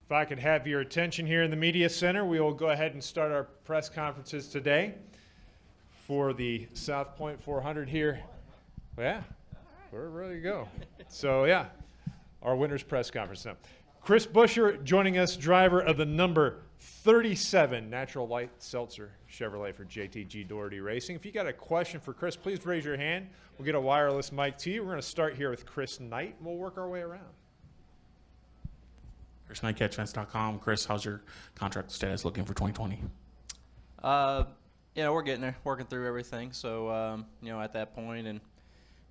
If I could have your attention here in the Media Center, we will go ahead and start our press conferences today for the South Point 400 here. Yeah, we're ready to go. So, yeah, our winner's press conference now. Chris Buescher joining us, driver of the number 37 Natural Light Seltzer Chevrolet for JTG Doherty Racing. If you got a question for Chris, please raise your hand. We'll get a wireless mic to you. We're going to start here with Chris Knight, and we'll work our way around. Chris Knight, catchfence.com. Chris, how's your contract status looking for 2020? We're getting there, working through everything. So, at that point, and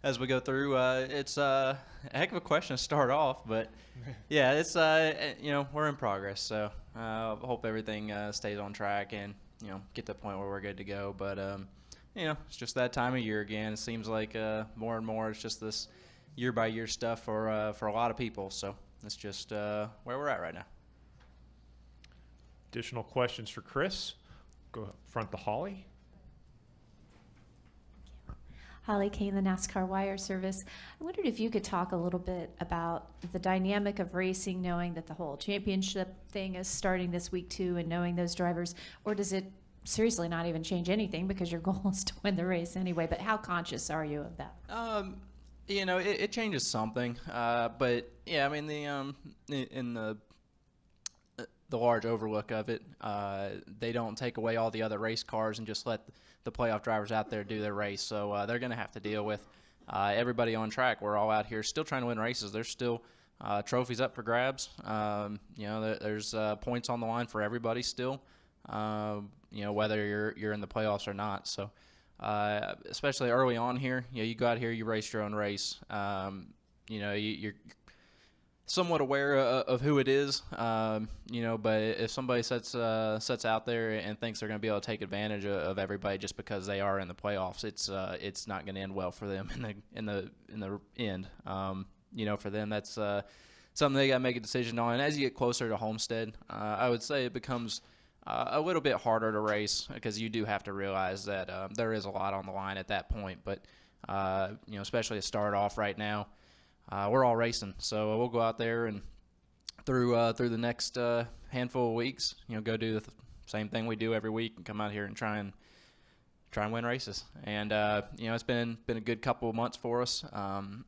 as we go through, it's a heck of a question to start off. But, yeah, it's, we're in progress. So, I hope everything stays on track and, get to the point where we're good to go. But, it's just that time of year again. It seems like more and more it's just this year-by-year stuff for a lot of people. So, that's just where we're at right now. Additional questions for Chris? Go front to Holly. Holly Kane, the NASCAR Wire Service. I wondered if you could talk a little bit about the dynamic of racing, knowing that the whole championship thing is starting this week too, and knowing those drivers, or does it seriously not even change anything because your goal is to win the race anyway? But how conscious are you of that? It changes something, but yeah, I mean in the large overlook of it, they don't take away all the other race cars and just let the playoff drivers out there do their race. So they're going to have to deal with everybody on track. We're all out here still trying to win races. There's still trophies up for grabs. There's points on the line for everybody still. Whether you're in the playoffs or not. So. Especially early on here, you go out here, you race your own race. You're somewhat aware of who it is, but if somebody sets out there and thinks they're going to be able to take advantage of everybody just because they are in the playoffs, it's not going to end well for them in the end. For them, that's something they got to make a decision on. And as you get closer to Homestead, I would say it becomes a little bit harder to race because you do have to realize that there is a lot on the line at that point. But, especially to start off right now, we're all racing. So we'll go out there and through the next handful of weeks, go do the same thing we do every week and come out here and try and win races. And, it's been a good couple of months for us.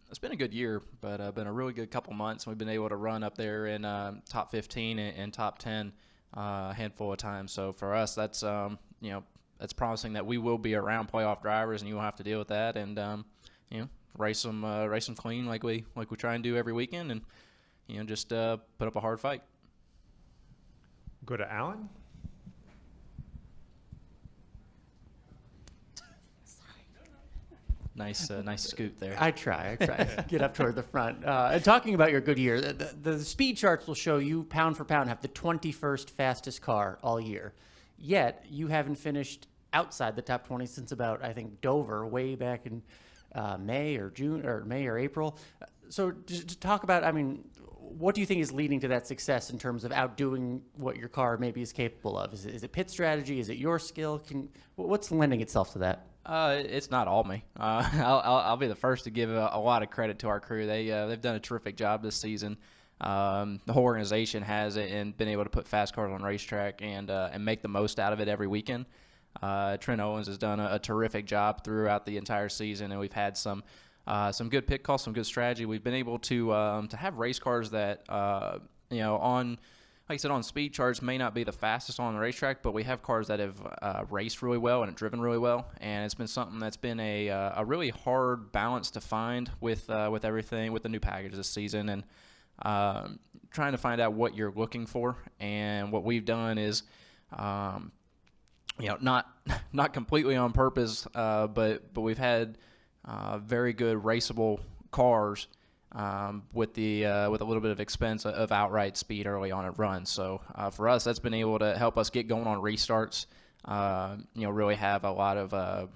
It's been a good year, but been a really good couple of months. We've been able to run up there in top 15 and top 10 a handful of times. So for us, that's that's promising that we will be around playoff drivers, and you will have to deal with that, and race them clean like we try and do every weekend, and just put up a hard fight. Go to Alan. Nice scoot there. I try. Get up toward the front. And talking about your good year, the speed charts will show you pound for pound have the 21st fastest car all year. Yet you haven't finished outside the top 20 since about, I think, Dover, way back in May or April. So just talk about, what do you think is leading to that success in terms of outdoing what your car maybe is capable of? Is it pit strategy? Is it your skill? What's lending itself to that? It's not all me. I'll be the first to give a lot of credit to our crew. They've done a terrific job this season. The whole organization has and been able to put fast cars on racetrack and make the most out of it every weekend. Trent Owens has done a terrific job throughout the entire season, and we've had some good pit calls, some good strategy. We've been able to have race cars that like I said, on speed charts may not be the fastest on the racetrack, but we have cars that have raced really well and driven really well, and it's been something that's been a really hard balance to find with everything, with the new package this season, and trying to find out what you're looking for. And what we've done is, not completely on purpose, but we've had very good raceable cars. With a little bit of expense of outright speed early on at runs. So for us, that's been able to help us get going on restarts. Really have a lot of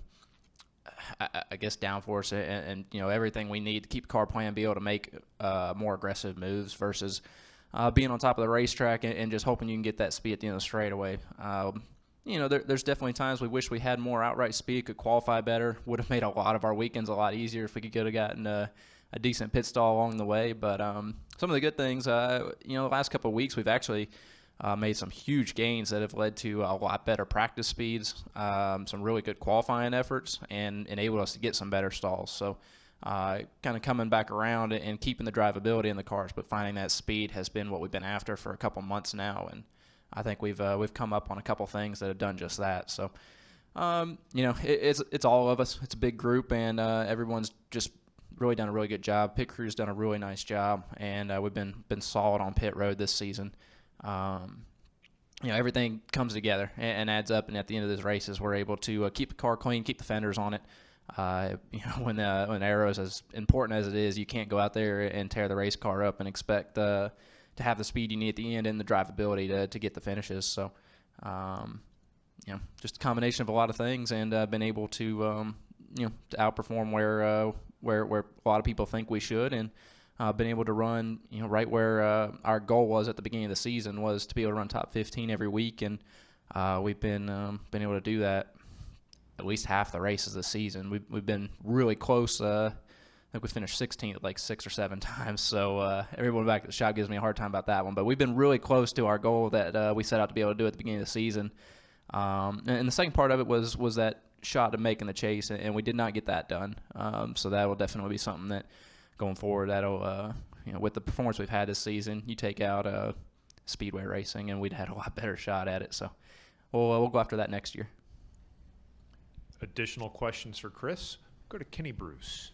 downforce and everything we need to keep the car plan, be able to make more aggressive moves versus being on top of the racetrack and just hoping you can get that speed at the end of the straightaway. There's definitely times we wish we had more outright speed, could qualify better. Would have made a lot of our weekends a lot easier if we could have gotten a decent pit stall along the way. But some of the good things, the last couple of weeks we've actually made some huge gains that have led to a lot better practice speeds, some really good qualifying efforts, and enabled us to get some better stalls. So kind of coming back around and keeping the drivability in the cars, but finding that speed has been what we've been after for a couple months now, and I think we've come up on a couple things that have done just that. So, it's all of us. It's a big group, and everyone's just really done a really good job. Pit crew's done a really nice job, and we've been solid on pit road this season. Everything comes together and adds up, and at the end of these races, we're able to keep the car clean, keep the fenders on it. When aero is as important as it is, you can't go out there and tear the race car up and expect to have the speed you need at the end and the drivability to get the finishes. So, just a combination of a lot of things, and been able to to outperform where a lot of people think we should, and been able to run right where our goal was at the beginning of the season, was to be able to run top 15 every week, and we've been able to do that at least half the races this season. We've been really close. I think we finished 16th like 6 or 7 times. So everyone back at the shop gives me a hard time about that one. But we've been really close to our goal that we set out to be able to do at the beginning of the season. And the second part of it was that shot of making the chase, and we did not get that done. So that will definitely be something that going forward, that'll with the performance we've had this season, you take out speedway racing, and we'd had a lot better shot at it. So we'll go after that next year. Additional questions for Chris? Go to Kenny Bruce.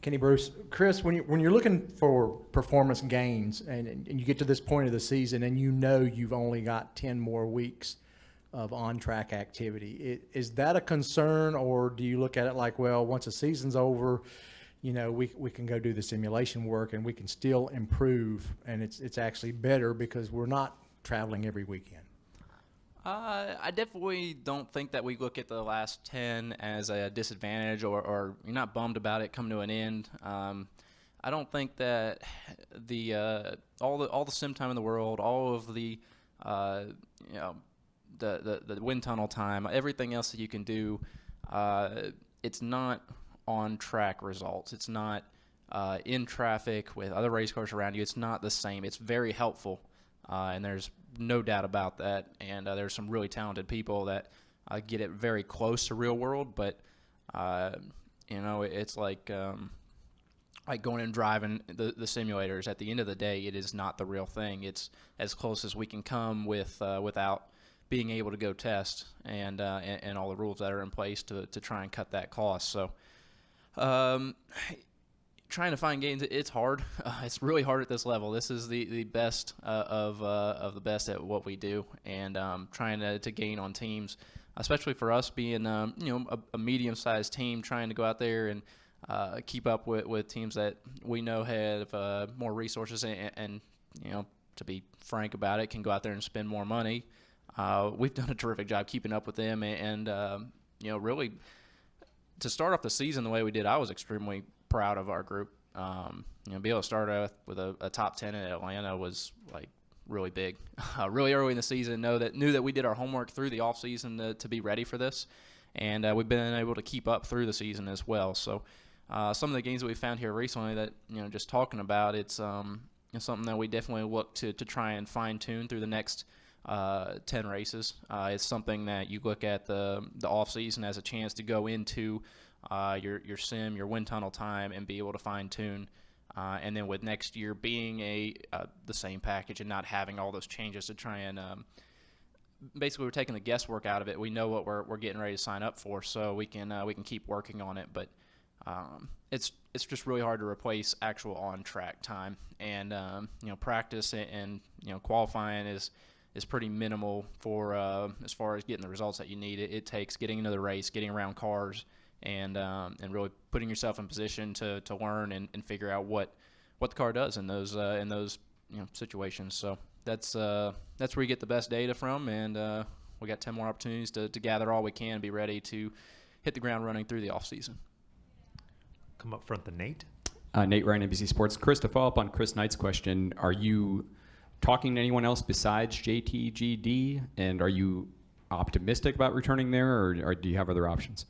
Kenny Bruce. Chris, when you're looking for performance gains and you get to this point of the season and you've only got 10 more weeks of on-track activity, is that a concern, or do you look at it like, well, once the season's over, we can go do the simulation work and we can still improve, and it's actually better because we're not traveling every weekend? I definitely don't think that we look at the last 10 as a disadvantage, or you're not bummed about it coming to an end. I don't think that all the sim time in the world, all of the wind tunnel time, everything else that you can do, it's not on track results. It's not in traffic with other race cars around you. It's not the same. It's very helpful, and there's no doubt about that. And there's some really talented people that get it very close to real world, but it's like going and driving the simulators. At the end of the day, it is not the real thing. It's as close as we can come without being able to go test and all the rules that are in place to try and cut that cost. So trying to find gains, it's hard. It's really hard at this level. This is the best of the best at what we do, and trying to gain on teams, especially for us being a medium-sized team, trying to go out there and keep up with teams that we know have more resources and to be frank about it, can go out there and spend more money. We've done a terrific job keeping up with them, and really to start off the season the way we did, I was extremely proud of our group. Be able to start with a top 10 in Atlanta was like really big. Really early in the season, knew that we did our homework through the off season to be ready for this, and we've been able to keep up through the season as well. So some of the gains that we found here recently that just talking about, it's something that we definitely look to try and fine tune through the next 10 races. It's something that you look at the off season as a chance to go into your sim, your wind tunnel time, and be able to fine tune. And then with next year being the same package and not having all those changes to try and basically we're taking the guesswork out of it. We know what we're getting ready to sign up for, so we can keep working on it. But it's just really hard to replace actual on track time, and practice and qualifying is pretty minimal for as far as getting the results that you need. It takes getting into the race, getting around cars, and really putting yourself in position to learn and figure out what the car does in those situations. So that's where you get the best data from, and we got 10 more opportunities to gather all we can and be ready to hit the ground running through the off season. Come up front to Nate. Nate Ryan, NBC Sports. Chris, to follow up on Chris Knight's question, are you talking to anyone else besides JTGD, and are you optimistic about returning there, or do you have other options?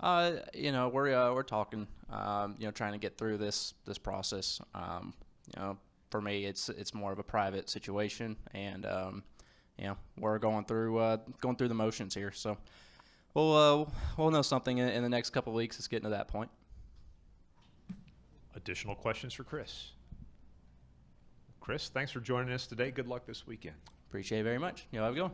You know, we're talking. You know, trying to get through this process. You know, for me, it's more of a private situation, and you know, we're going through the motions here. So we'll know something in the next couple of weeks. It's getting to that point. Additional questions for Chris? Chris, thanks for joining us today. Good luck this weekend. Appreciate it very much. You know, have a good one.